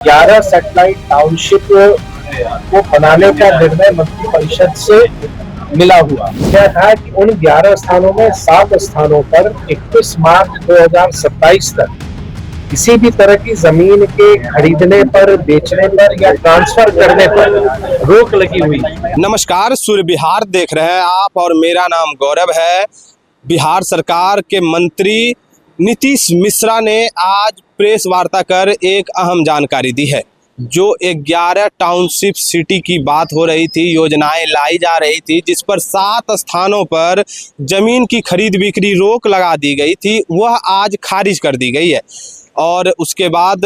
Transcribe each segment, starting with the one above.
11 satellite township को बनाने का निर्णय मंत्रिपरिषद से मिला हुआ क्या था कि उन 11 स्थानों में 7 स्थानों पर 21 मार्च 2027 तक किसी भी तरह की जमीन के खरीदने पर, बेचने पर या ट्रांसफर करने पर रोक लगी हुई। नमस्कार, सूर्य बिहार देख रहे हैं आप और मेरा नाम गौरव है। बिहार सरकार के मंत्री नीतीश मिश्रा ने आज प्रेस वार्ता कर एक अहम जानकारी दी है। जो 11 टाउनशिप सिटी की बात हो रही थी, योजनाएं लाई जा रही थी, जिस पर 7 स्थानों पर जमीन की खरीद बिक्री रोक लगा दी गई थी, वह आज खारिज कर दी गई है और उसके बाद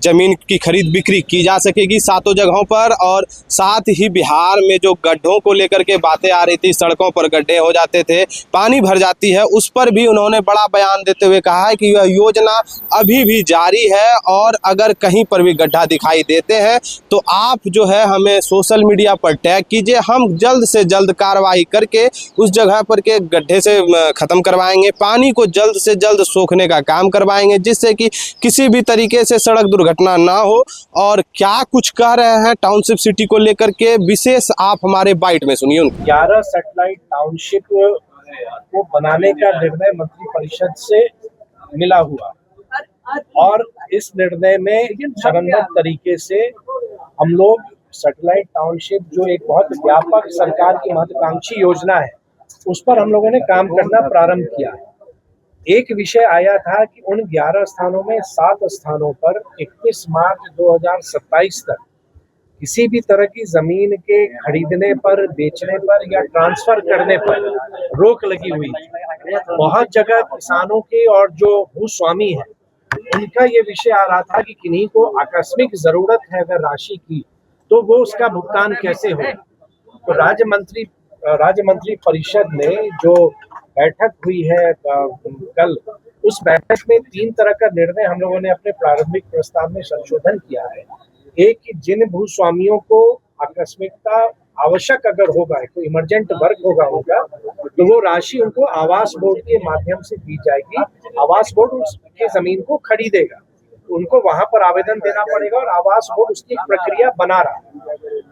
ज़मीन की खरीद बिक्री की जा सकेगी 7 जगहों पर। और साथ ही बिहार में जो गड्ढों को लेकर के बातें आ रही थी, सड़कों पर गड्ढे हो जाते थे, पानी भर जाती है, उस पर भी उन्होंने बड़ा बयान देते हुए कहा है कि यह योजना अभी भी जारी है और अगर कहीं पर भी गड्ढा दिखाई देते हैं तो आप जो है हमें सोशल मीडिया पर टैग कीजिए, हम जल्द से जल्द कार्रवाई करके उस जगह पर के गड्ढे से ख़त्म करवाएंगे, पानी को जल्द से जल्द सोखने का काम करवाएंगे, जिससे कि किसी भी तरीके से सड़क दुर्घटना ना हो। और क्या कुछ कह रहे हैं टाउनशिप सिटी को लेकर के, विशेष आप हमारे बाइट में सुनिए। 11 सैटेलाइट टाउनशिप को बनाने का निर्णय मंत्रिपरिषद से मिला हुआ और इस निर्णय में चरणबद्ध तरीके से हम लोग सैटेलाइट टाउनशिप जो एक बहुत व्यापक सरकार की महत्वाकांक्षी योजना है, उस पर हम लोगों ने काम करना प्रारंभ किया है। एक विषय आया था कि उन 11 स्थानों में 7 स्थानों पर 21 मार्च 2027 तक किसी भी तरह की जमीन के खरीदने पर, बेचने पर या ट्रांसफर करने पर रोक लगी हुई। बहुत जगह किसानों के और जो भूस्वामी है उनका ये विषय आ रहा था कि किन्हीं को आकस्मिक जरूरत है अगर राशि की, तो वो उसका भुगतान कैसे हो। तो राज्य मंत्री परिषद ने जो बैठक हुई है कल, उस बैठक में 3 तरह का निर्णय हम लोगों ने अपने प्रारंभिक प्रस्ताव में संशोधन किया है। एक कि जिन भूस्वामियों को आकस्मिकता आवश्यक अगर होगा, कोई इमरजेंट वर्क होगा तो वो राशि उनको आवास बोर्ड के माध्यम से दी जाएगी। आवास बोर्ड उसके जमीन को खरीदेगा, तो उनको वहां पर आवेदन देना पड़ेगा और आवास बोर्ड उसकी प्रक्रिया बना रहा है।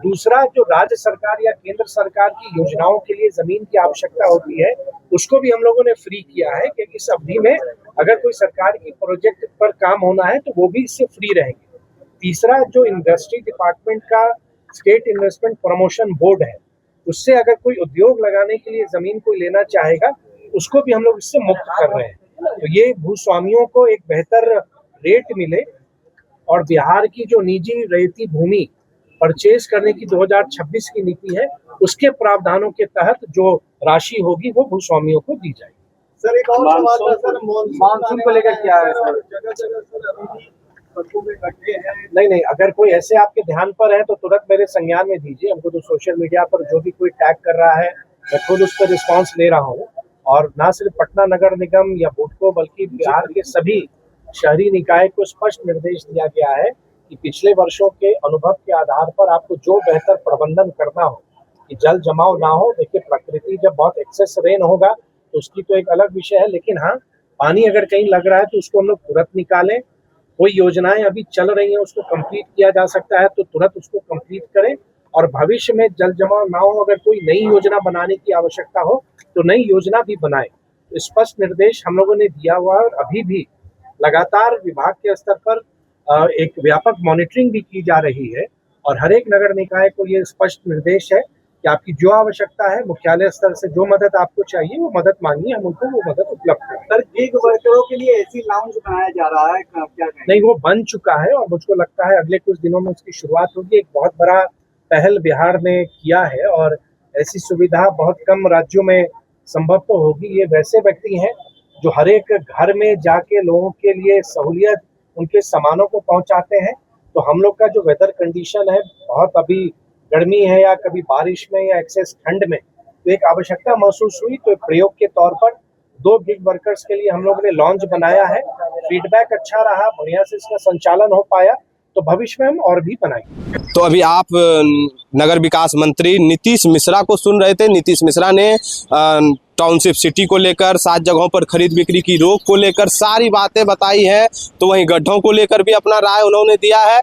दूसरा, जो राज्य सरकार या केंद्र सरकार की योजनाओं के लिए जमीन की आवश्यकता होती है, उसको भी हम लोगों ने फ्री किया है कि इस अवधि में अगर कोई सरकार की प्रोजेक्ट पर काम होना है तो वो भी इससे फ्री रहेंगे। तीसरा, जो इंडस्ट्री डिपार्टमेंट का स्टेट इन्वेस्टमेंट प्रमोशन बोर्ड है, उससे अगर कोई उद्योग लगाने के लिए जमीन कोई लेना चाहेगा, उसको भी हम लोग इससे मुक्त कर रहे हैं। तो ये भूस्वामियों को एक बेहतर रेट मिले और बिहार की जो निजी रेती भूमि परचेज करने की 2026 की नीति है, उसके प्रावधानों के तहत जो राशि होगी वो भूस्वामियों को दी जाएगी। सर, एक और सवाल था सर, मानसून को लेकर क्या है सर? नहीं, अगर कोई ऐसे आपके ध्यान पर है तो तुरंत मेरे संज्ञान में दीजिए। हमको तो सोशल मीडिया पर जो भी कोई टैग कर रहा है, मैं खुद उस पर रिस्पॉन्स ले रहा हूँ। और ना सिर्फ पटना नगर निगम या बुडको, बल्कि बिहार के सभी शहरी निकाय को स्पष्ट निर्देश दिया गया है कि पिछले वर्षों के अनुभव के आधार पर आपको जो बेहतर प्रबंधन करना हो कि जल जमाव ना हो। देखिए, प्रकृति जब बहुत एक्सेस रेन होगा तो उसकी तो एक अलग विषय है, लेकिन हाँ, पानी अगर कहीं लग रहा है तो उसको हम लोग तुरंत निकालें। कोई योजनाएं अभी चल रही हैं, उसको कंप्लीट किया जा सकता है तो तुरंत उसको कंप्लीट करें और भविष्य में जल जमाव ना हो, अगर कोई नई योजना बनाने की आवश्यकता हो तो नई योजना भी बनाएं। तो स्पष्ट निर्देश हम लोगों ने दिया हुआ है और अभी भी लगातार विभाग के स्तर पर एक व्यापक मॉनिटरिंग भी की जा रही है और हर एक नगर निकाय को ये स्पष्ट निर्देश है कि आपकी जो आवश्यकता है, मुख्यालय स्तर से जो मदद आपको चाहिए वो मदद मांगिए, हम उनको वो मदद उपलब्ध करें। सर, गिग वर्करों के लिए एसी लाउंज बनाया जा रहा है, क्या कहें? नहीं, वो बन चुका है और मुझको लगता है अगले कुछ दिनों में उसकी शुरुआत होगी। एक बहुत बड़ा पहल बिहार ने किया है और ऐसी सुविधा बहुत कम राज्यों में संभव तो होगी। ये वैसे व्यक्ति हैं जो हर एक घर में जाके लोगों के लिए सहूलियत, उनके सामानों को पहुंचाते हैं। तो हम लोग का जो वेदर कंडीशन है, बहुत अभी गर्मी है या कभी बारिश में या एक्सेस ठंड में, तो एक आवश्यकता महसूस हुई, तो प्रयोग के तौर पर 2 गिग वर्कर्स के लिए हम लोगों ने लॉन्च बनाया है। फीडबैक अच्छा रहा, बढ़िया से इसका संचालन हो पाया, तो भविष्य में हम और भी बनाएंगे। तो अभी आप नगर विकास मंत्री नीतीश मिश्रा को सुन रहे थे। नीतीश मिश्रा ने टाउनशिप सिटी को लेकर, 7 जगहों पर खरीद बिक्री की रोक को लेकर सारी बातें बताई हैं। तो वहीं गड्ढों को लेकर भी अपना राय उन्होंने दिया है।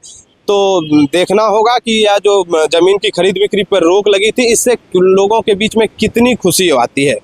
तो देखना होगा कि यह जो ज़मीन की खरीद बिक्री पर रोक लगी थी, इससे लोगों के बीच में कितनी खुशी आती है।